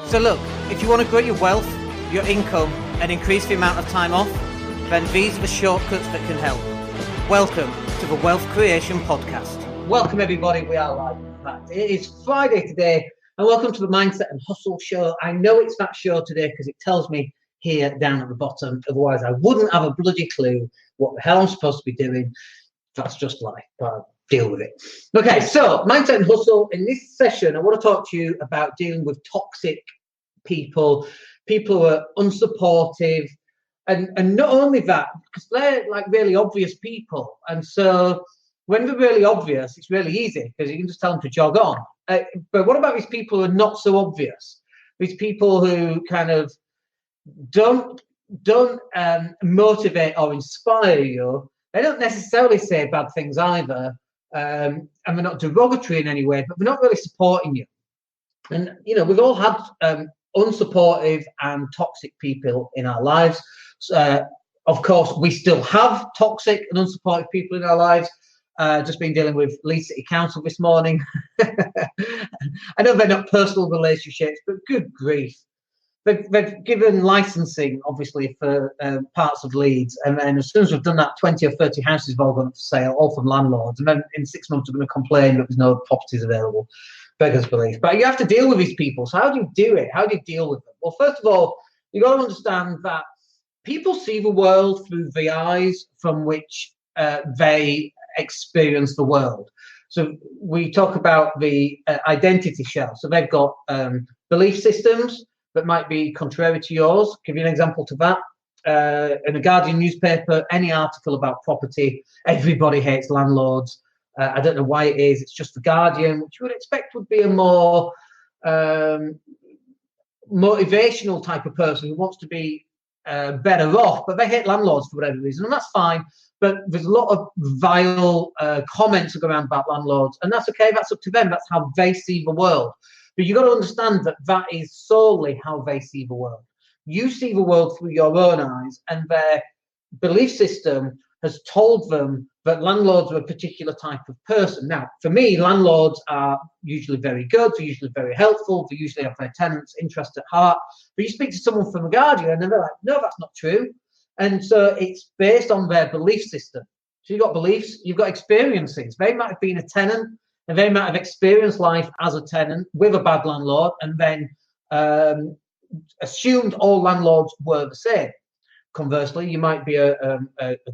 So look, if you want to grow your wealth, your income, and increase the amount of time off, then these are the shortcuts that can help. Welcome to the Wealth Creation Podcast. Welcome everybody, we are live. In fact, it is Friday today, and welcome to the Mindset and Hustle Show. I know it's that show today because it tells me here down at the bottom, otherwise I wouldn't have a bloody clue what the hell I'm supposed to be doing. That's just life, but I'll deal with it. Okay, so Mindset and Hustle. In this session, I want to talk to you about dealing with toxic people who are unsupportive, and not only that, because they're like really obvious people, and so when they're really obvious, it's really easy because you can just tell them to jog on. But what about these people who are not so obvious? These people who kind of don't motivate or inspire you. They don't necessarily say bad things either, and they're not derogatory in any way, but they're not really supporting you. And you know, we've all had unsupportive and toxic people in our lives. Of course, we still have toxic and unsupportive people in our lives. Just been dealing with Leeds City Council this morning. I know they're not personal relationships, but good grief. They've given licensing, obviously, for parts of Leeds. And then as soon as we've done that, 20 or 30 houses have all gone up for sale, all from landlords. And then in 6 months, we're going to complain that there's no properties available. Beggars belief. But you have to deal with these people. So how do you do it? How do you deal with them? Well, first of all, you've got to understand that people see the world through the eyes from which they experience the world. So we talk about the identity shell. So they've got belief systems that might be contrary to yours. Give you an example to that. In a Guardian newspaper, any article about property, everybody hates landlords. I don't know why it is. It's just the Guardian, which you would expect would be a more motivational type of person who wants to be better off, but they hate landlords for whatever reason, and that's fine. But there's a lot of vile comments that go around about landlords, and that's okay. That's up to them. That's how they see the world. But you've got to understand that that is solely how they see the world. You see the world through your own eyes, and their belief system has told them that landlords are a particular type of person. Now, for me, landlords are usually very good, they're usually very helpful, they usually have their tenants' interest at heart. But you speak to someone from The Guardian and they're like, no, that's not true. And so it's based on their belief system. So you've got beliefs, you've got experiences. They might have been a tenant and they might have experienced life as a tenant with a bad landlord and then assumed all landlords were the same. Conversely, you might be a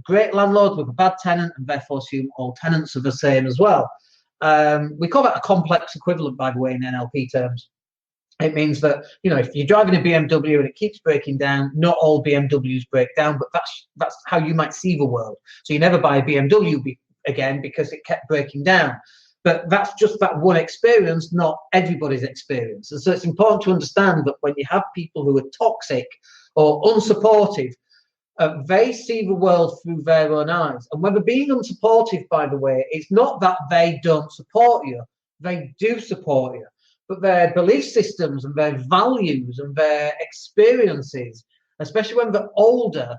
great landlord with a bad tenant and therefore assume all tenants are the same as well. We call that a complex equivalent, by the way, in NLP terms. It means that, you know, if you're driving a BMW and it keeps breaking down, not all BMWs break down, but that's how you might see the world. So you never buy a BMW again because it kept breaking down. But that's just that one experience, not everybody's experience. And so it's important to understand that when you have people who are toxic or unsupportive, they see the world through their own eyes. And when they're being unsupportive, by the way, it's not that they don't support you. They do support you. But their belief systems and their values and their experiences, especially when they're older,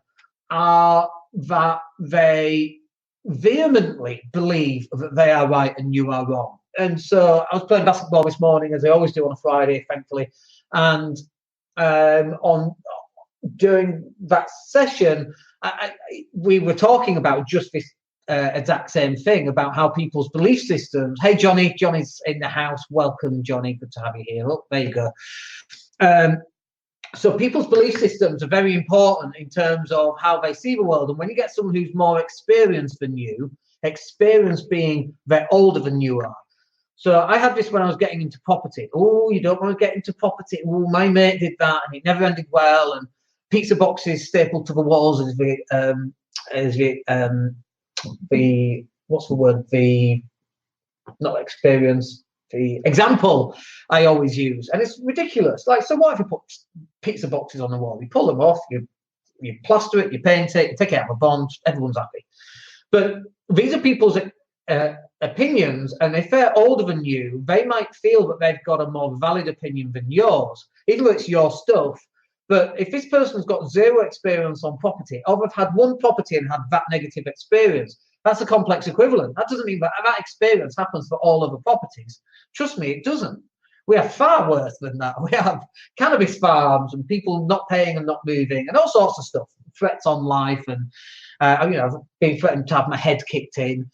are that they vehemently believe that they are right and you are wrong. And so I was playing basketball this morning, as I always do on a Friday, thankfully. And during that session, we were talking about just this exact same thing, about how people's belief systems. Hey, Johnny's in the house. Welcome, Johnny. Good to have you here. Oh, there you go. So people's belief systems are very important in terms of how they see the world. And when you get someone who's more experienced than you, experience being they're older than you are. So I had this when I was getting into property. Oh, you don't want to get into property. Oh, my mate did that and it never ended well. And pizza boxes stapled to the walls as the what's the word? The not experience. The example I always use, and it's ridiculous. Like, so what if you put pizza boxes on the wall? You pull them off, you plaster it, you paint it, you take it out of a bond, everyone's happy. But these are people's opinions, and if they're older than you, they might feel that they've got a more valid opinion than yours, even though it's your stuff. But if this person's got zero experience on property, or they've had one property and had that negative experience, that's a complex equivalent. That doesn't mean that that experience happens for all other properties. Trust me, it doesn't. We have far worse than that. We have cannabis farms and people not paying and not moving and all sorts of stuff, threats on life. And, I've been threatened to have my head kicked in,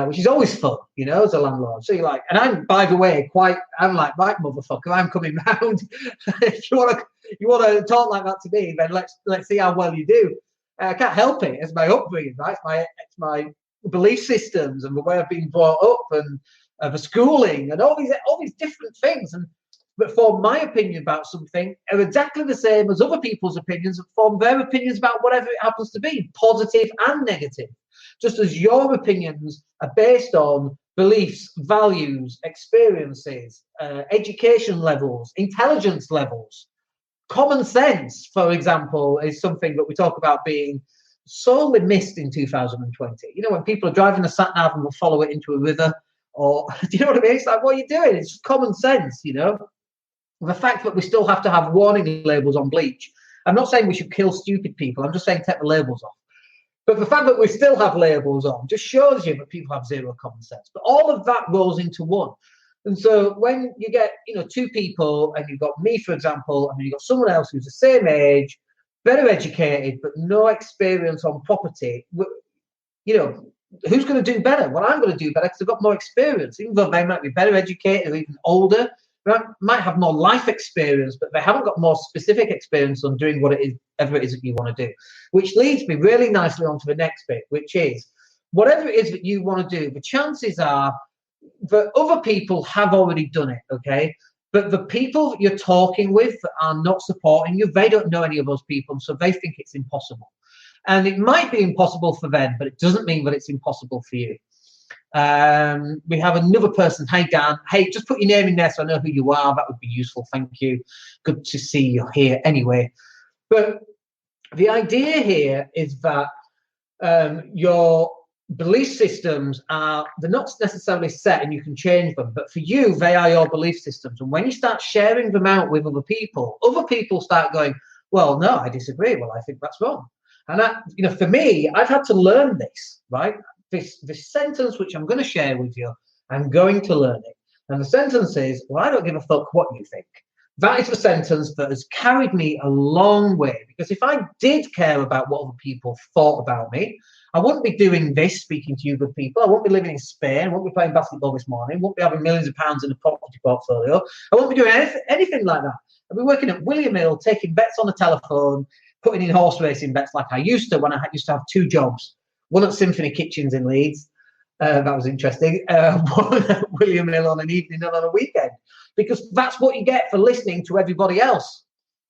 which is always fun, as a landlord. So you're like, and I'm, by the way, I'm like, right, motherfucker, I'm coming round. If you want to talk like that to me, then let's see how well you do. I can't help it. It's my upbringing, right? It's my belief systems and the way I've been brought up and the schooling and all these different things. But form my opinion about something are exactly the same as other people's opinions that form their opinions about whatever it happens to be, positive and negative. Just as your opinions are based on beliefs, values, experiences, education levels, intelligence levels. Common sense, for example, is something that we talk about being sorely missed in 2020. When people are driving a sat-nav and will follow it into a river, or, do you know what I mean? It's like, what are you doing? It's just common sense, The fact that we still have to have warning labels on bleach. I'm not saying we should kill stupid people. I'm just saying take the labels off. But the fact that we still have labels on just shows you that people have zero common sense. But all of that rolls into one. And so when you get, two people, and you've got me, for example, and then you've got someone else who's the same age, better educated, but no experience on property, who's going to do better? Well, I'm going to do better because I've got more experience. Even though they might be better educated or even older, they might have more life experience, but they haven't got more specific experience on doing whatever it is that you want to do. Which leads me really nicely onto the next bit, which is whatever it is that you want to do, the chances are that other people have already done it, okay? But the people that you're talking with that are not supporting you, they don't know any of those people, so they think it's impossible. And it might be impossible for them, but it doesn't mean that it's impossible for you. We have another person. Hey, Dan. Hey, just put your name in there so I know who you are. That would be useful. Thank you. Good to see you here anyway. But the idea here is that your belief systems they're not necessarily set and you can change them, but for you, they are your belief systems. And when you start sharing them out with other people start going, well, no, I disagree. Well, I think that's wrong. And that, for me, I've had to learn this, right? This sentence, which I'm going to share with you, I'm going to learn it. And the sentence is, well, I don't give a fuck what you think. That is the sentence that has carried me a long way, because if I did care about what other people thought about me, I wouldn't be doing this, speaking to you good people. I wouldn't be living in Spain. I wouldn't be playing basketball this morning. I wouldn't be having millions of pounds in a property portfolio. I wouldn't be doing anything like that. I'd be working at William Hill, taking bets on the telephone, putting in horse racing bets like I used to when I used to have two jobs. One at Symphony Kitchens in Leeds. That was interesting. One at William Hill on an evening and on a weekend. Because that's what you get for listening to everybody else.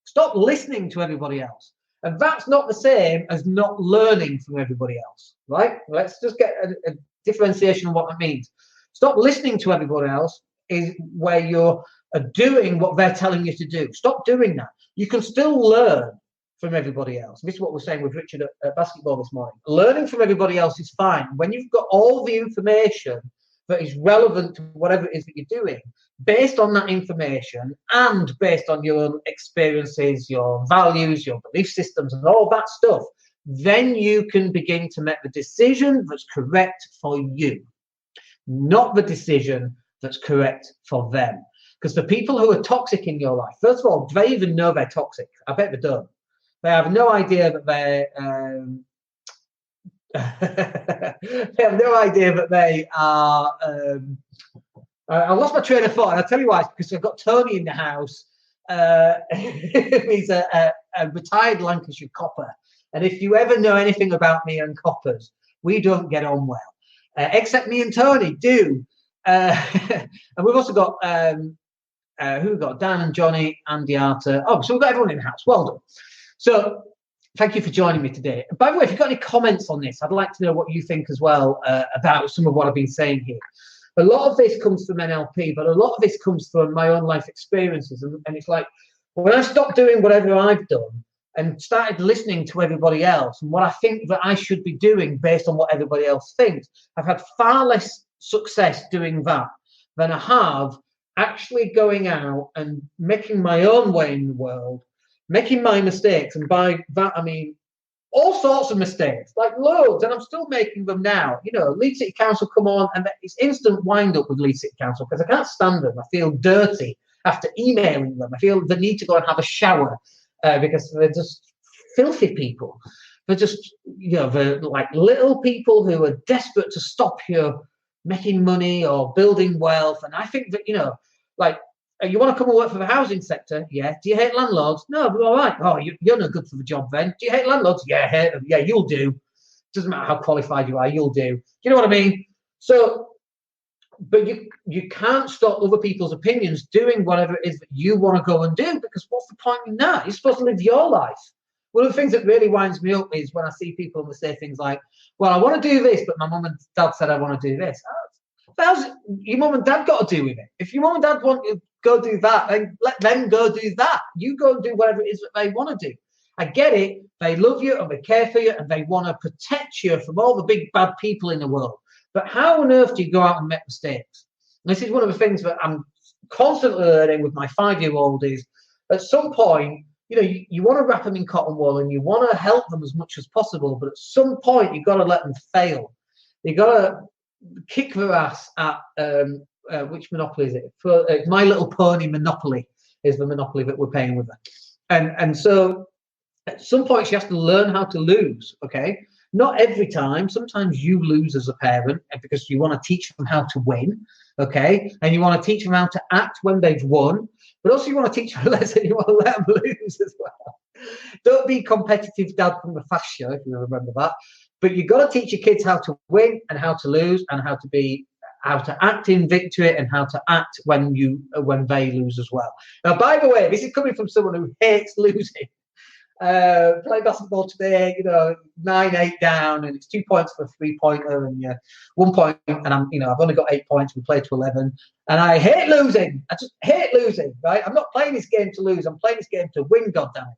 Stop listening to everybody else. And that's not the same as not learning from everybody else, right? Let's just get a differentiation of what that means. Stop listening to everybody else is where you're doing what they're telling you to do. Stop doing that. You can still learn from everybody else. This is what we're saying with Richard at basketball this morning. Learning from everybody else is fine. When you've got all the information that is relevant to whatever it is that you're doing, based on that information and based on your experiences, your values, your belief systems, and all that stuff, then you can begin to make the decision that's correct for you, not the decision that's correct for them. Because the people who are toxic in your life, first of all, do they even know they're toxic? I bet they don't. They have no idea that they have no idea that they are. I lost my train of thought, and I'll tell you why. Because I've got Tony in the house. He's a retired Lancashire copper, and if you ever know anything about me and coppers, we don't get on well. Except me and Tony do. And we've also got who we've got? Dan and Johnny, Andy Arter. Oh, so we've got everyone in the house. Well done. So thank you for joining me today. By the way, if you've got any comments on this, I'd like to know what you think as well about some of what I've been saying here. A lot of this comes from NLP, but a lot of this comes from my own life experiences. And it's like, when I stopped doing whatever I've done and started listening to everybody else and what I think that I should be doing based on what everybody else thinks, I've had far less success doing that than I have actually going out and making my own way in the world, making my mistakes. And by that, I mean all sorts of mistakes, like loads, and I'm still making them now. Leeds City Council come on, and it's instant wind up with Leeds City Council because I can't stand them. I feel dirty after emailing them. I feel the need to go and have a shower because they're just filthy people. They're just, they're like little people who are desperate to stop you making money or building wealth. And I think that, like, you want to come and work for the housing sector? Yeah. Do you hate landlords? No, but all right. Oh, you're no good for the job then. Do you hate landlords? Yeah, hate them. Yeah, you'll do. Doesn't matter how qualified you are, you'll do. Do you know what I mean? So, but you can't stop other people's opinions doing whatever it is that you want to go and do, because what's the point in that? You're supposed to live your life. One of the things that really winds me up is when I see people who say things like, well, I want to do this, but my mum and dad said I want to do this. How's your mum and dad got to do with it? If your mum and dad want to go do that, then let them go do that. You go and do whatever it is that they want to do. I get it. They love you and they care for you and they want to protect you from all the big bad people in the world. But how on earth do you go out and make mistakes? And this is one of the things that I'm constantly learning with my 5-year-old is at some point, you want to wrap them in cotton wool and you want to help them as much as possible. But at some point, you've got to let them fail. You've got to kick their ass at, which Monopoly is it? For My Little Pony Monopoly is the Monopoly that we're playing with her. And so at some point, she has to learn how to lose, okay? Not every time. Sometimes you lose as a parent because you want to teach them how to win, okay? And you want to teach them how to act when they've won, but also you want to teach them a lesson. You want to let them lose as well. Don't be competitive dad from the Fast Show, if you remember that. But you've got to teach your kids how to win and how to lose and how to act in victory and how to act when they lose as well. Now, by the way, this is coming from someone who hates losing. Play basketball today, 9-8 down, and it's 2 points for a 3-pointer, and 1 point, and I've only got 8 points. We play to 11, and I hate losing. I just hate losing. Right? I'm not playing this game to lose. I'm playing this game to win. Goddammit.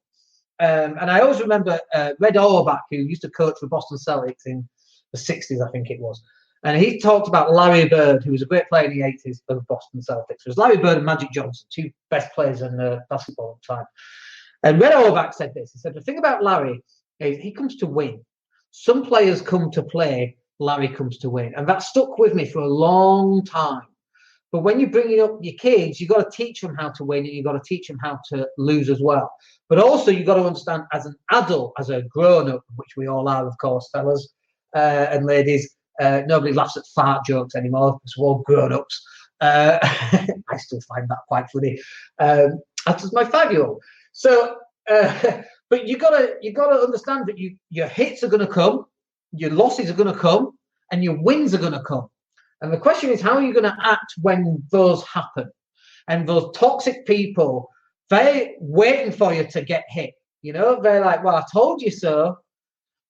And I always remember Red Auerbach, who used to coach for Boston Celtics in the 60s, I think it was, and he talked about Larry Bird, who was a great player in the 80s of Boston Celtics. It was Larry Bird and Magic Johnson, two best players in basketball at the time. And Red Auerbach said this. He said, the thing about Larry is he comes to win. Some players come to play, Larry comes to win. And that stuck with me for a long time. But when you're bringing up your kids, you've got to teach them how to win and you've got to teach them how to lose as well. But also you've got to understand as an adult, as a grown-up, which we all are, of course, fellas and ladies, nobody laughs at fart jokes anymore because we're all grown-ups. I still find that quite funny. That's my 5-year-old. So, but you gotta understand that your hits are going to come, your losses are going to come, and your wins are going to come. And the question is, how are you going to act when those happen? And those toxic people, they're waiting for you to get hit. They're like, well, I told you so.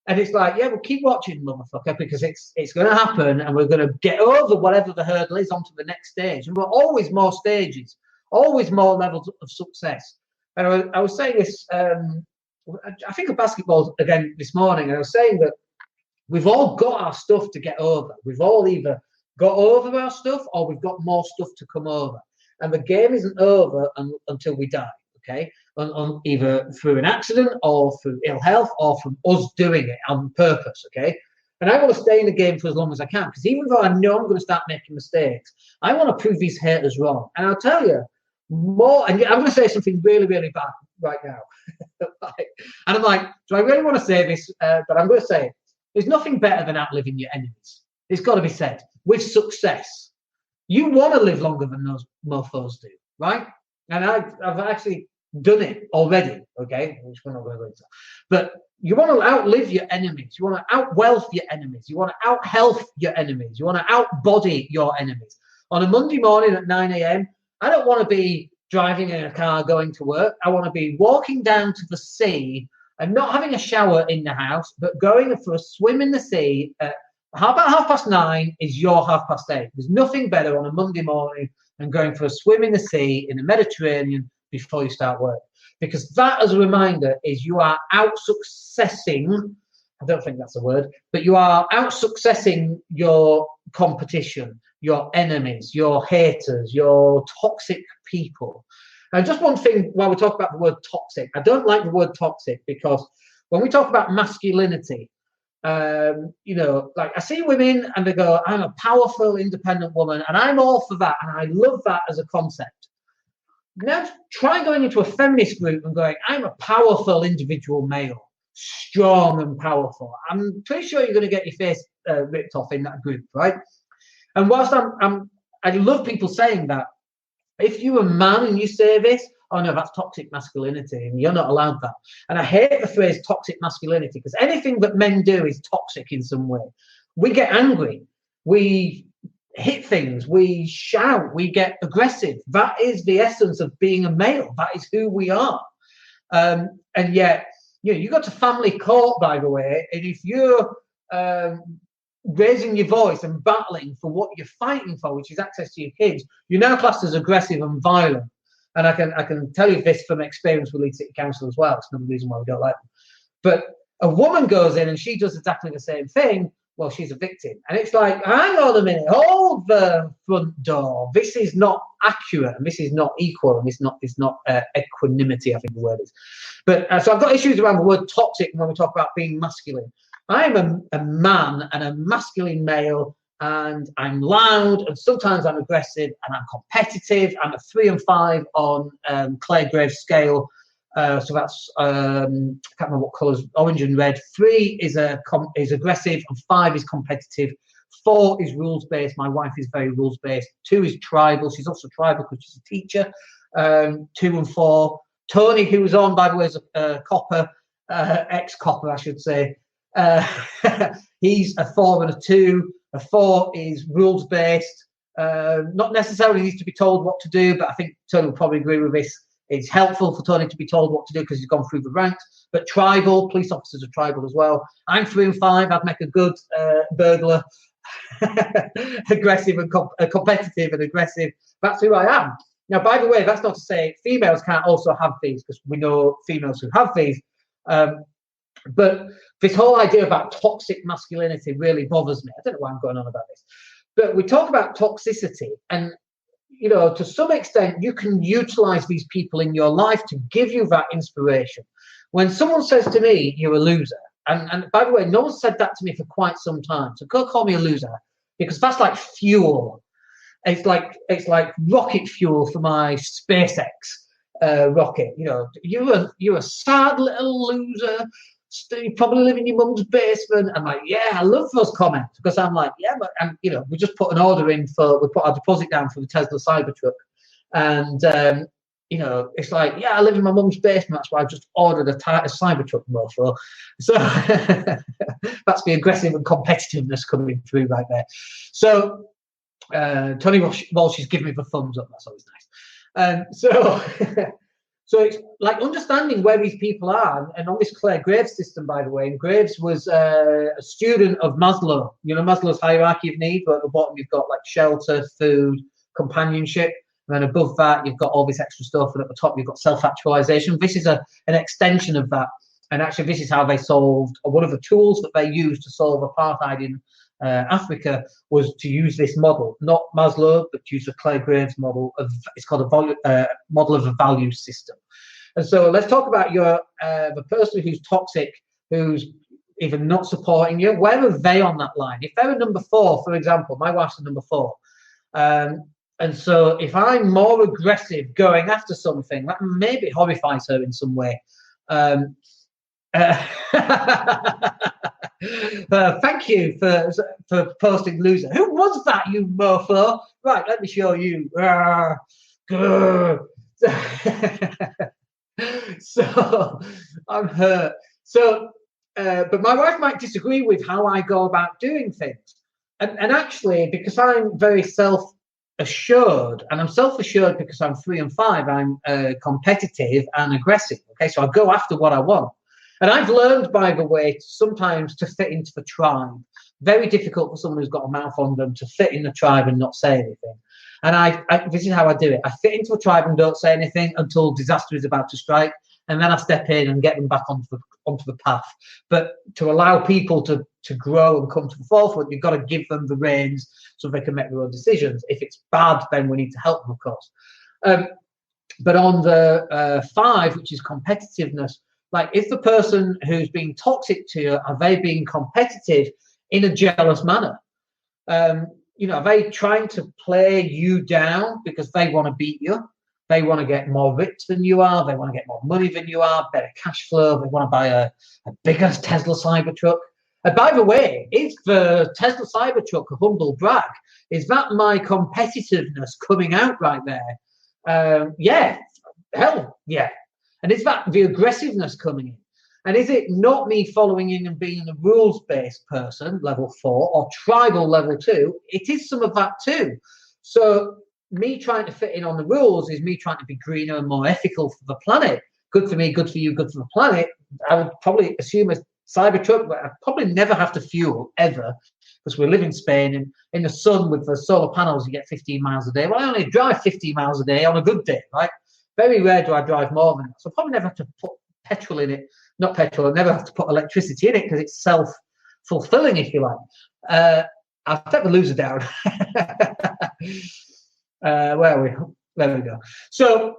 And it's like, yeah, well, keep watching, motherfucker, because it's going to happen, and we're going to get over whatever the hurdle is onto the next stage. And we're always more stages, always more levels of success. And I was saying this, I think of basketball again this morning, and I was saying that we've all got our stuff to get over. We've all either got over our stuff or we've got more stuff to come over. And the game isn't over until we die, okay? Either through an accident or through ill health or from us doing it on purpose, okay? And I want to stay in the game for as long as I can, because even though I know I'm going to start making mistakes, I want to prove these haters wrong. And I'll tell you, and I'm going to say something really, really bad right now. And I'm like, do I really want to say this? But I'm going to say it. There's nothing better than outliving your enemies. It's got to be said. With success, you want to live longer than those mofos do, right? And I've actually done it already, okay? Which we're not going to go into. But you want to outlive your enemies. You want to outwealth your enemies. You want to outhealth your enemies. You want to outbody your enemies. On a Monday morning at 9 a.m., I don't want to be driving in a car going to work. I want to be walking down to the sea and not having a shower in the house, but going for a swim in the sea. About 9:30 is your 8:30. There's nothing better on a Monday morning than going for a swim in the sea in the Mediterranean before you start work. Because that, as a reminder, is you are out-successing. I don't think that's a word, but you are out-successing your competition, your enemies, your haters, your toxic people. And just one thing while we talk about the word toxic, I don't like the word toxic because when we talk about masculinity, like I see women and they go, I'm a powerful, independent woman, and I'm all for that, and I love that as a concept. Now try going into a feminist group and going, I'm a powerful individual male, strong and powerful. I'm pretty sure you're going to get your face ripped off in that group, right? And whilst I love people saying that, if you're a man and you say this, oh no, that's toxic masculinity and you're not allowed that. And I hate the phrase toxic masculinity, because anything that men do is toxic in some way. We get angry, we hit things, we shout, we get aggressive. That is the essence of being a male. That is who we are. And yet, you go to family court, by the way, and if you're raising your voice and battling for what you're fighting for, which is access to your kids, you're now classed as aggressive and violent. And I can tell you this from experience with Leeds City Council as well. It's another reason why we don't like them. But a woman goes in and she does exactly the same thing. Well, she's a victim. And it's like, hang on a minute, hold the front door. This is not accurate, and this is not equal, and it's not equanimity, I think the word is. But so I've got issues around the word toxic when we talk about being masculine. I'm a man and a masculine male, and I'm loud, and sometimes I'm aggressive, and I'm competitive. I'm a 3 and 5 on Claire Graves' scale. So that's I can't remember what colours, orange and red. 3 is aggressive, and 5 is competitive. 4 is rules based. My wife is very rules based. 2 is tribal. She's also tribal because she's a teacher. 2 and 4. Tony, who was on, by the way, is a copper, ex-copper, I should say. He's a 4 and a 2. A 4 is rules based. Not necessarily needs to be told what to do, but I think Tony will probably agree with this. It's helpful for Tony to be told what to do because he's gone through the ranks. But tribal, police officers are tribal as well. I'm 3 and 5. I'd make a good burglar. Aggressive and competitive and aggressive. That's who I am. Now, by the way, that's not to say females can't also have these, because we know females who have these. But this whole idea about toxic masculinity really bothers me. I don't know why I'm going on about this. But we talk about toxicity, and to some extent, you can utilize these people in your life to give you that inspiration. When someone says to me, you're a loser, and by the way, no one said that to me for quite some time. So go call me a loser, because that's like fuel. It's like rocket fuel for my SpaceX rocket. You're a sad little loser. You probably live in your mum's basement. I'm like, yeah, I love those comments, because I'm like, yeah, but we just put an order in we put our deposit down for the Tesla Cybertruck, and it's like, yeah, I live in my mum's basement. That's why I've just ordered a Cybertruck mofo. So that's the aggressive and competitiveness coming through right there. So Tony Walsh is giving me the thumbs up. That's always nice. So it's like understanding where these people are, and on this Claire Graves system, by the way. And Graves was a student of Maslow. Maslow's hierarchy of needs, but at the bottom you've got like shelter, food, companionship, and then above that you've got all this extra stuff, and at the top you've got self-actualization. This is an extension of that, and actually this is how they solved, or one of the tools that they used to solve apartheid in Africa was to use this model, not Maslow, but to use the Claire Graves model. It's called a model of a value system. And so let's talk about the person who's toxic, who's even not supporting you. Where are they on that line? If they're a number 4, for example, my wife's a number 4. And so if I'm more aggressive going after something, that maybe horrifies her in some way. Thank you for posting loser. Who was that, you mofo? Right, let me show you. So I'm hurt. So, but my wife might disagree with how I go about doing things. And actually, because I'm very self-assured, and I'm self-assured because I'm 3 and 5, I'm competitive and aggressive. Okay, so I go after what I want. And I've learned, by the way, sometimes to fit into the tribe. Very difficult for someone who's got a mouth on them to fit in the tribe and not say anything. And this is how I do it. I fit into a tribe and don't say anything until disaster is about to strike. And then I step in and get them back onto the path. But to allow people to grow and come to the forefront, you've got to give them the reins so they can make their own decisions. If it's bad, then we need to help them, of course. But on the 5, which is competitiveness, like, is the person who's being toxic to you, are they being competitive in a jealous manner? Are they trying to play you down because they want to beat you? They want to get more rich than you are. They want to get more money than you are, better cash flow. They want to buy a bigger Tesla Cybertruck. And by the way, is the Tesla Cybertruck a humble brag? Is that my competitiveness coming out right there? Yeah, hell yeah. And is that the aggressiveness coming in? And is it not me following in and being a rules-based person, level 4, or tribal level 2? It is some of that too. So me trying to fit in on the rules is me trying to be greener and more ethical for the planet. Good for me, good for you, good for the planet. I would probably assume a Cybertruck, but I'd probably never have to fuel ever, because we live in Spain and in the sun with the solar panels, you get 15 miles a day. Well, I only drive 15 miles a day on a good day, right? Very rare do I drive more than that. So I probably never have to put petrol in it. Not petrol, I never have to put electricity in it because it's self-fulfilling, if you like. I'll take the loser down. Where are we? There we go. So,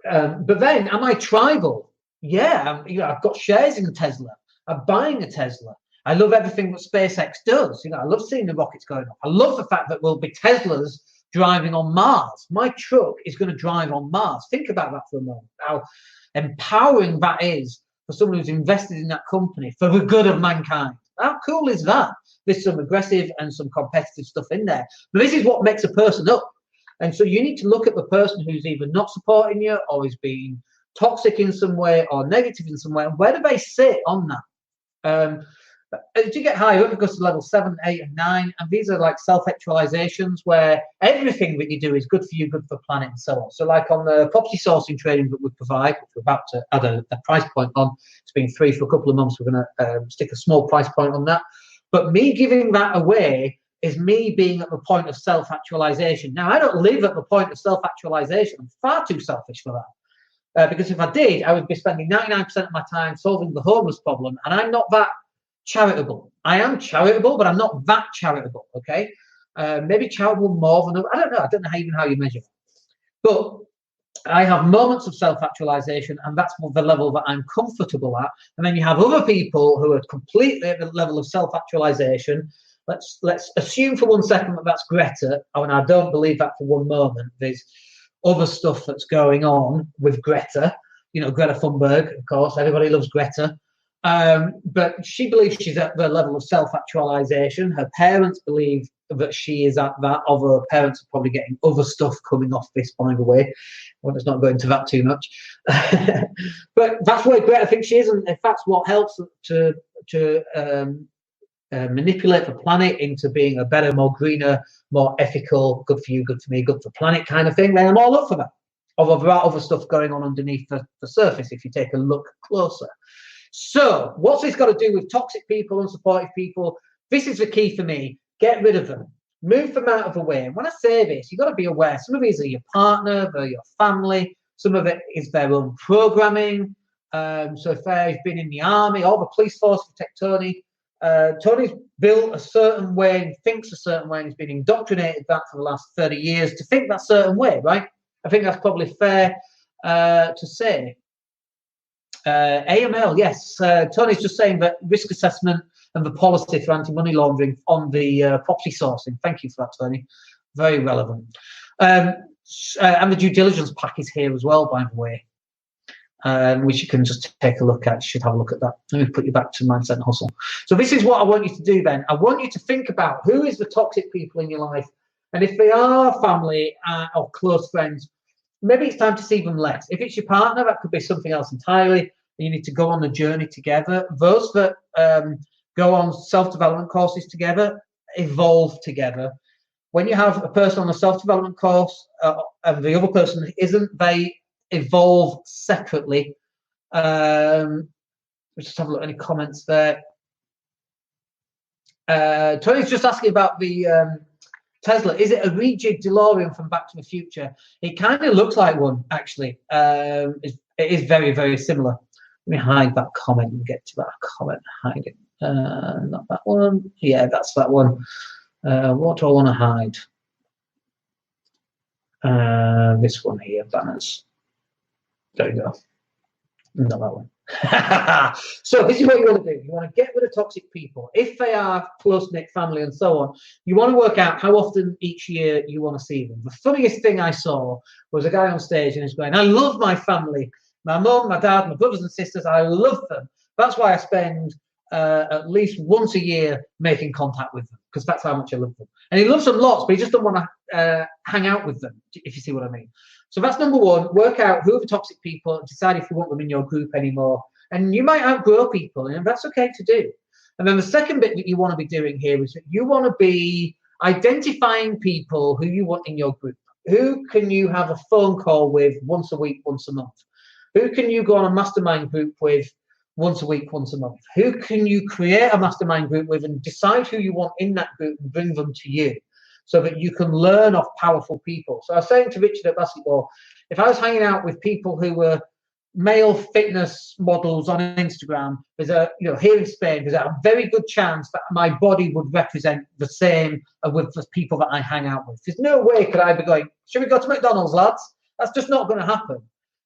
but then, am I tribal? Yeah, I've got shares in Tesla. I'm buying a Tesla. I love everything that SpaceX does. I love seeing the rockets going up. I love the fact that there'll be Teslas driving on Mars. My truck is going to drive on Mars. Think about that for a moment. How empowering that is for someone who's invested in that company for the good of mankind. How cool is that? There's some aggressive and some competitive stuff in there. But this is what makes a person up. And so you need to look at the person who's either not supporting you or is being toxic in some way or negative in some way. And where do they sit on that? As you get higher up, it goes to level 7, 8, and 9. And these are like self-actualizations where everything that you do is good for you, good for the planet, and so on. So like on the property sourcing training that we provide, which we're about to add a price point on. It's been free for a couple of months. We're going to stick a small price point on that. But me giving that away is me being at the point of self-actualization. Now, I don't live at the point of self-actualization. I'm far too selfish for that. Because if I did, I would be spending 99% of my time solving the homeless problem. And I'm not that charitable. I am charitable, but I'm not that charitable, okay? Maybe charitable more than... I don't know even how you measure it. But I have moments of self-actualization, and that's the level that I'm comfortable at. And then you have other people who are completely at the level of self-actualization. Let's assume for 1 second that that's Greta, and I don't believe that for one moment. There's other stuff that's going on with Greta. Greta Thunberg, of course. Everybody loves Greta. But she believes she's at the level of self-actualization. Her parents believe that she is at that, although her parents are probably getting other stuff coming off this, by the way. Well, let's not go into that too much. But that's where Greta thinks she is, and if that's what helps to manipulate the planet into being a better, more greener, more ethical, good for you, good for me, good for the planet kind of thing, then I'm all up for that. Although there are other stuff going on underneath the surface if you take a look closer. So what's this got to do with toxic people, unsupportive people? This is the key for me. Get rid of them. Move them out of the way. And when I say this, you've got to be aware. Some of these are your partner, they're your family. Some of it is their own programming. So if they've been in the army or the police force, protect Tony. Tony's built a certain way and thinks a certain way, and he's been indoctrinated that for the last 30 years to think that certain way, right? I think that's probably fair to say. AML, yes. Tony's just saying that risk assessment and the policy for anti-money laundering on the property sourcing. Thank you for that, Tony. Very relevant. And the due diligence pack is here as well, by the way, which you can just take a look at. You should have a look at that. Let me put you back to Mindset and Hustle. So this is what I want you to do then. I want you to think about who is the toxic people in your life. And if they are family or close friends, maybe it's time to see them less. If it's your partner, that could be something else entirely. You need to go on the journey together. Those that go on self-development courses together, evolve together. When you have a person on a self-development course and the other person isn't, they evolve separately. Let's just have a look at any comments there. Tony's just asking about the Tesla. Is it a rejig DeLorean from Back to the Future? It kind of looks like one, actually. It is very, very similar. Let me hide that comment and get to that comment. Hide it. Not that one. Yeah, that's that one. What do I want to hide? This one here, banners. There you go. Not that one. So this is what you want to do. You want to get rid of toxic people. If they are close-knit family and so on, you want to work out how often each year you want to see them. The funniest thing I saw was a guy on stage and he's going, I love my family. My mum, my dad, my brothers and sisters, I love them. That's why I spend at least once a year making contact with them, because that's how much I love them. And he loves them lots, but he just doesn't want to hang out with them, if you see what I mean. So that's number one. Work out who are the toxic people and decide if you want them in your group anymore. And you might outgrow people, and that's okay to do. And then the second bit that you want to be doing here is that you want to be identifying people who you want in your group. Who can you have a phone call with once a week, once a month? Who can you go on a mastermind group with once a week, once a month? Who can you create a mastermind group with and decide who you want in that group and bring them to you so that you can learn off powerful people? So I was saying to Richard at basketball, if I was hanging out with people who were male fitness models on Instagram, there's a, here in Spain, there's a very good chance that my body would represent the same with the people that I hang out with. There's no way could I be going, should we go to McDonald's, lads? That's just not going to happen.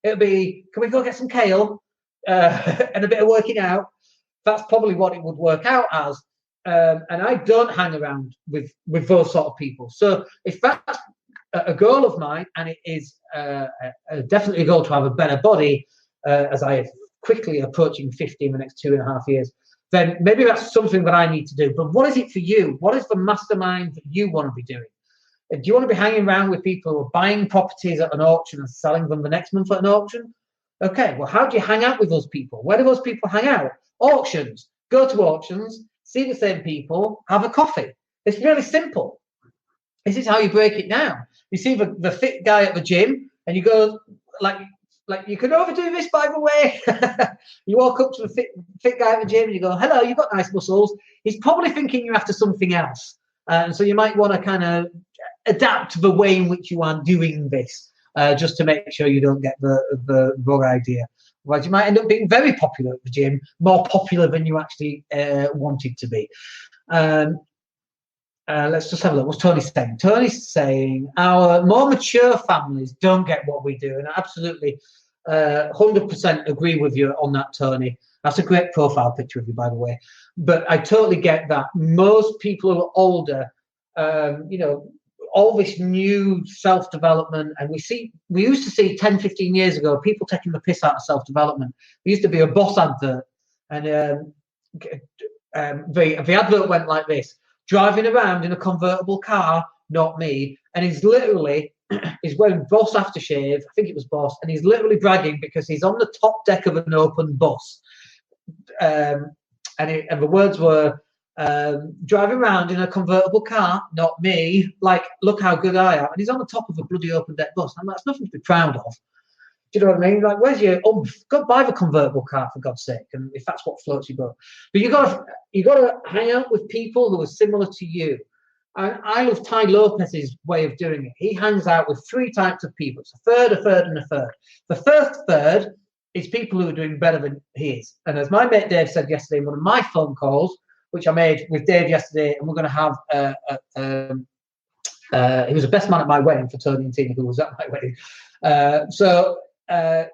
It'll be, can we go get some kale and a bit of working out? That's probably what it would work out as. And I don't hang around with those sort of people. So if that's a goal of mine, and it is definitely a goal to have a better body, as I am quickly approaching 50 in the next 2.5 years, then maybe that's something that I need to do. But what is it for you? What is the mastermind that you want to be doing? Do you want to be hanging around with people who are buying properties at an auction and selling them the next month at an auction? Okay, well, how do you hang out with those people? Where do those people hang out? Auctions. Go to auctions, see the same people, have a coffee. It's really simple. This is how you break it down. You see the fit guy at the gym, and you go, like you can overdo this, by the way. You walk up to the fit guy at the gym and you go, hello, you've got nice muscles. He's probably thinking you're after something else. And so you might want to kind of adapt the way in which you are doing this, just to make sure you don't get the wrong idea. Otherwise, you might end up being very popular at the gym, more popular than you actually wanted to be. Let's just have a look. What's Tony saying? Tony's saying our more mature families don't get what we do. And I absolutely 100% agree with you on that, Tony. That's a great profile picture of you, by the way. But I totally get that. Most people who are older, all this new self-development, and we used to see 10, 15 years ago, people taking the piss out of self-development. There used to be a boss advert, and the advert went like this: driving around in a convertible car, not me. And he's literally, he's wearing Boss aftershave, I think it was Boss, and he's literally bragging because he's on the top deck of an open bus. And the words were, driving around in a convertible car, not me. Like, look how good I am. And he's on the top of a bloody open deck bus. And that's nothing to be proud of. Do you know what I mean? Like, where's your go buy the convertible car, for God's sake, and if that's what floats your boat. But you got to hang out with people who are similar to you. And I love Ty Lopez's way of doing it. He hangs out with 3 types of people. It's a third, and a third. The first third is people who are doing better than he is. And as my mate Dave said yesterday in one of my phone calls, which I made with Dave yesterday, and we're going to have he was the best man at my wedding for Tony and Tina, who was at my wedding. So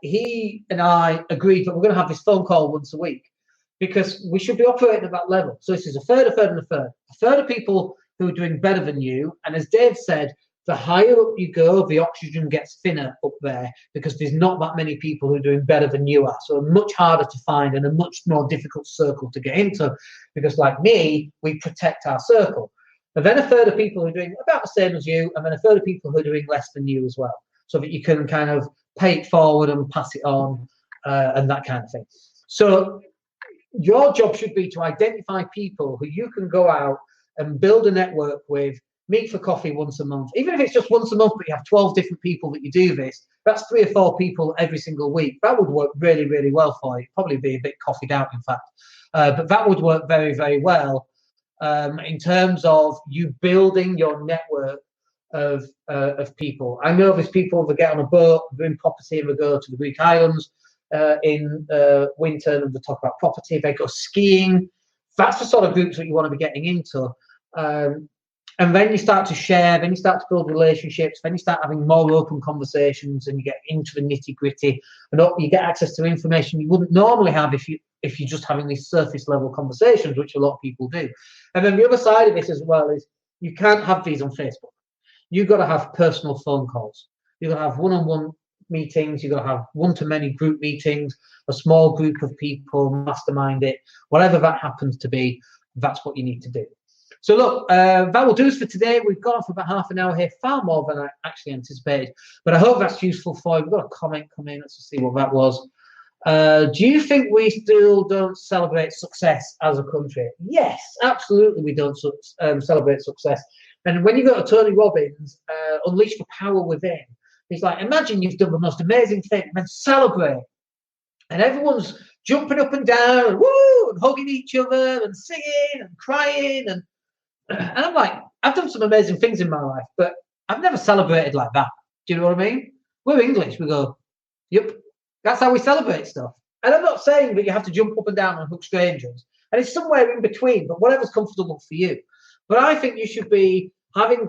he and I agreed that we're going to have this phone call once a week, because we should be operating at that level. So this is a third, and a third. A third of people who are doing better than you. And as Dave said, the higher up you go, the oxygen gets thinner up there, because there's not that many people who are doing better than you are. So much harder to find and a much more difficult circle to get into, because like me, we protect our circle. And then a third of people who are doing about the same as you, and then a third of people who are doing less than you as well, so that you can kind of pay it forward and pass it on, and that kind of thing. So your job should be to identify people who you can go out and build a network with, meet for coffee once a month. Even if it's just once a month, but you have 12 different people that you do this, that's 3 or 4 people every single week. That would work really, really well for you. Probably be a bit coffeeed out, in fact. But that would work very, very well in terms of you building your network of people. I know there's people that get on a boat, doing property, and they go to the Greek islands in winter, and they talk about property. They go skiing. That's the sort of groups that you want to be getting into. And then you start to share, then you start to build relationships, then you start having more open conversations, and you get into the nitty gritty, and you get access to information you wouldn't normally have if you're just having these surface level conversations, which a lot of people do. And then the other side of this as well is you can't have these on Facebook. You've got to have personal phone calls. You've got to have one-on-one meetings. You've got to have one-to-many group meetings, a small group of people, mastermind it, whatever that happens to be. That's what you need to do. So look, that will do us for today. We've gone for about half an hour here, far more than I actually anticipated. But I hope that's useful for you. We've got a comment come in. Let's just see what that was. Do you think we still don't celebrate success as a country? Yes, absolutely we don't celebrate success. And when you go to Tony Robbins, Unleash the Power Within, he's like, imagine you've done the most amazing thing and then celebrate. And everyone's jumping up and down and woo, and hugging each other and singing and crying. And I'm like, I've done some amazing things in my life, but I've never celebrated like that. Do you know what I mean? We're English. We go, yep, that's how we celebrate stuff. And I'm not saying that you have to jump up and down and hug strangers. And it's somewhere in between, but whatever's comfortable for you. But I think you should be having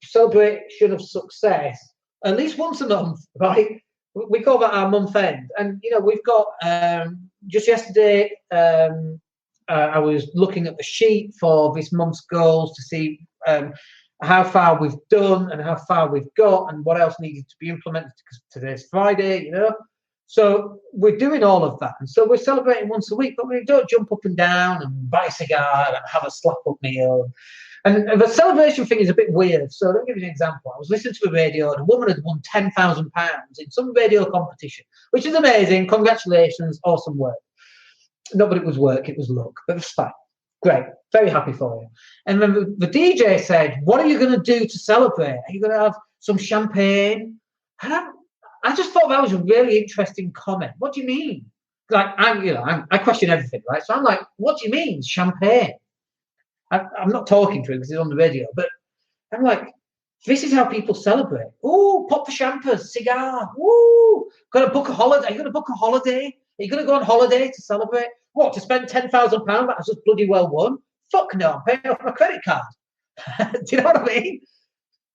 celebration of success at least once a month, right? We call that our month end. And, you know, we've got just yesterday, I was looking at the sheet for this month's goals to see how far we've done and how far we've got and what else needed to be implemented, because today's Friday, you know. So we're doing all of that. And so we're celebrating once a week, but we don't jump up and down and buy a cigar and have a slap-up meal. And the celebration thing is a bit weird. So let me give you an example. I was listening to the radio and a woman had won £10,000 in some radio competition, which is amazing. Congratulations. Awesome work. Not that it was work, it was luck, but it's fine. Great. Very happy for you. And then the DJ said, what are you going to do to celebrate? Are you going to have some champagne? And I just thought that was a really interesting comment. What do you mean? Like, I question everything, right? So I'm like, what do you mean, champagne? I'm not talking to him because he's on the radio, but I'm like, this is how people celebrate. Oh, pop the champers, cigar. Ooh, got to book a holiday. Are you going to book a holiday? Are you going to go on holiday to celebrate? What, to spend £10,000 that I just bloody well won? Fuck no, I'm paying off my credit card. Do you know what I mean?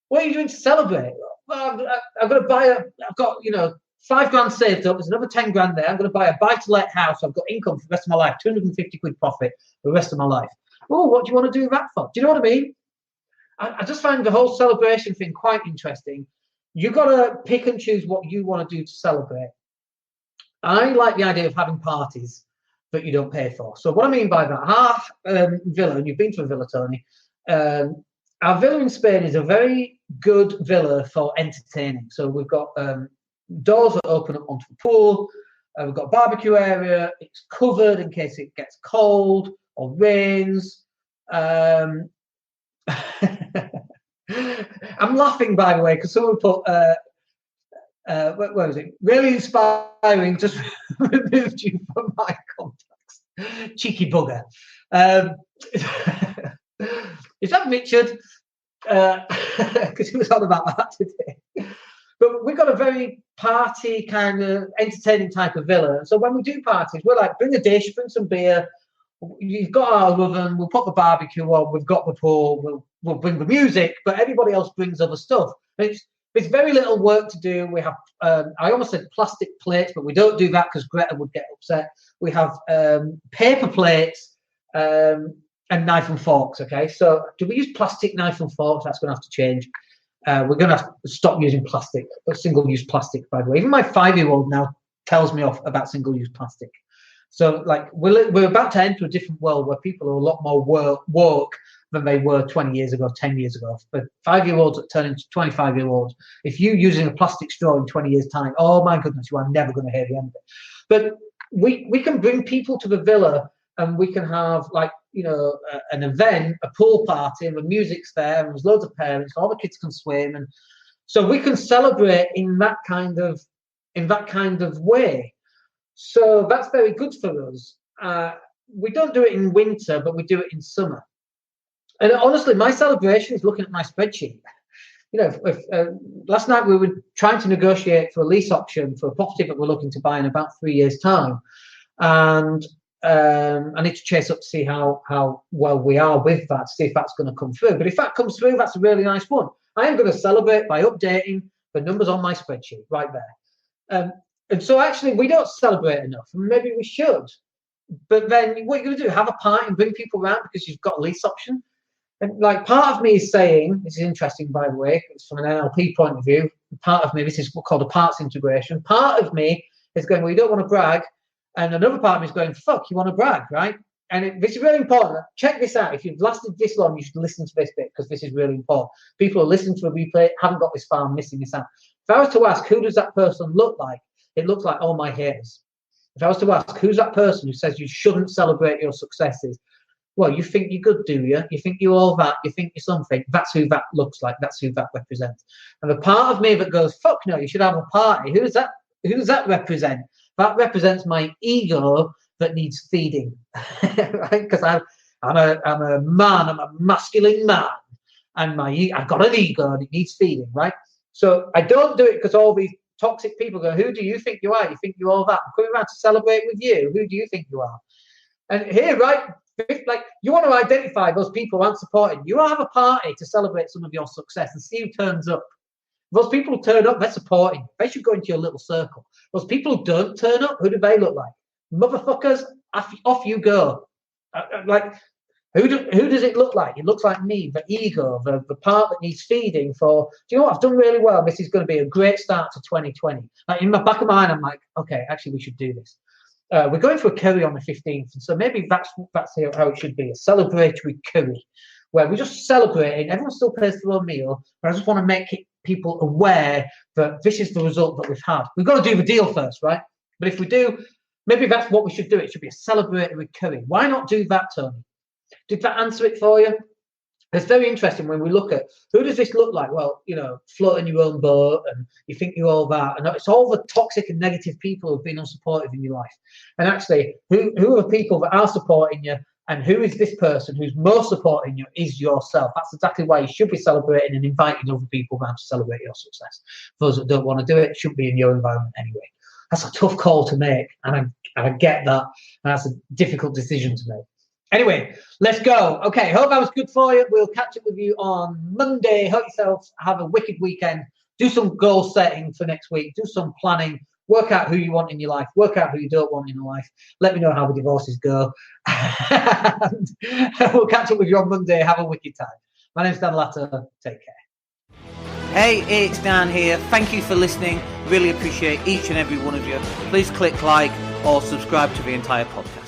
What are you doing to celebrate? Well, I've got to I've got, £5,000 saved up. There's another 10 grand there. I'm going to buy a buy-to-let house. I've got income for the rest of my life, 250 quid profit for the rest of my life. Oh, what do you want to do that for? Do you know what I mean? I just find the whole celebration thing quite interesting. You've got to pick and choose what you want to do to celebrate. I like the idea of having parties that you don't pay for. So what I mean by that, our villa, and you've been to a villa, Tony, our villa in Spain is a very good villa for entertaining. So we've got doors that open up onto the pool. We've got a barbecue area. It's covered in case it gets cold or rains. I'm laughing, by the way, because someone put, where was it? Really inspiring, just removed you from my contacts. Cheeky bugger. Is that Richard? Because he was on about that today. But we've got a very party kind of entertaining type of villa. So when we do parties, we're like, bring a dish, bring some beer. You've got our oven, we'll put the barbecue on, we've got the pool, we'll bring the music, but everybody else brings other stuff. It's very little work to do. We have, I almost said plastic plates, but we don't do that because Greta would get upset. We have paper plates and knife and forks, okay? So do we use plastic knife and forks? That's going to have to change. We're going to have to stop using plastic, single-use plastic, by the way. Even my 5-year-old now tells me off about single-use plastic. So, like, we're about to enter a different world where people are a lot more woke than they were 20 years ago, 10 years ago. But 5-year-olds that turn into 25-year-olds, if you're using a plastic straw in 20 years' time, oh, my goodness, you are never going to hear the end of it. But we can bring people to the villa and we can have, like, an event, a pool party, and the music's there, and there's loads of parents, all the kids can swim. And so we can celebrate in that kind of way. So that's very good for us. We don't do it in winter, but we do it in summer. And honestly, my celebration is looking at my spreadsheet. Last night we were trying to negotiate for a lease option for a property that we're looking to buy in about 3 years' time. And I need to chase up to see how well we are with that, to see if that's going to come through. But if that comes through, that's a really nice one. I am going to celebrate by updating the numbers on my spreadsheet right there. And so actually, we don't celebrate enough, and maybe we should. But then what you're going to do, have a party and bring people around because you've got a lease option. And like part of me is saying, this is interesting, by the way, it's from an NLP point of view. Part of me, this is what's called a parts integration. Part of me is going, well, you don't want to brag. And another part of me is going, fuck, you want to brag, right? And this is really important. Check this out. If you've lasted this long, you should listen to this bit because this is really important. People who listen to a replay haven't got this far and missing this out. If I was to ask, who does that person look like? It looks like all my haters. If I was to ask, who's that person who says you shouldn't celebrate your successes? Well, you think you're good, do you? You think you're all that. You think you're something. That's who that looks like. That's who that represents. And the part of me that goes, fuck no, you should have a party. Who does that represent? That represents my ego that needs feeding, right? Because I'm a man. I'm a masculine man, and I've got an ego and it needs feeding, right? So I don't do it because all these toxic people go, who do you think you are? You think you're all that? I'm coming around to celebrate with you. Who do you think you are? And here, right, like you want to identify those people who aren't supporting you. Have a party to celebrate some of your success and see who turns up. Those people who turn up, they're supporting. They should go into your little circle. Those people who don't turn up, who do they look like? Motherfuckers, off you go. Like, who does it look like? It looks like me, the ego, the part that needs feeding for, do you know what? I've done really well. This is going to be a great start to 2020. Like in the back of my mind, I'm like, okay, actually, we should do this. We're going for a curry on the 15th. And so maybe that's how it should be, a celebratory curry, where we're just celebrating. Everyone still pays their own meal, but I just want to make people aware that this is the result that we've had. We've got to do the deal first, right? But if we do, maybe that's what we should do. It should be a celebratory curry. Why not do that, Tony? Did that answer it for you? It's very interesting when we look at who does this look like? Well, you know, floating your own boat and you think you're all that. And it's all the toxic and negative people who've been unsupportive in your life. And actually, who are the people that are supporting you? And who is this person who's most supporting you is yourself. That's exactly why you should be celebrating and inviting other people around to celebrate your success. Those that don't want to do it shouldn't be in your environment anyway. That's a tough call to make. And I get that. And that's a difficult decision to make. Anyway, let's go. Okay, hope that was good for you. We'll catch up with you on Monday. Hope yourselves have a wicked weekend. Do some goal setting for next week. Do some planning. Work out who you want in your life. Work out who you don't want in your life. Let me know how the divorces go. And we'll catch up with you on Monday. Have a wicked time. My name's Dan Latto. Take care. Hey, it's Dan here. Thank you for listening. Really appreciate each and every one of you. Please click like or subscribe to the entire podcast.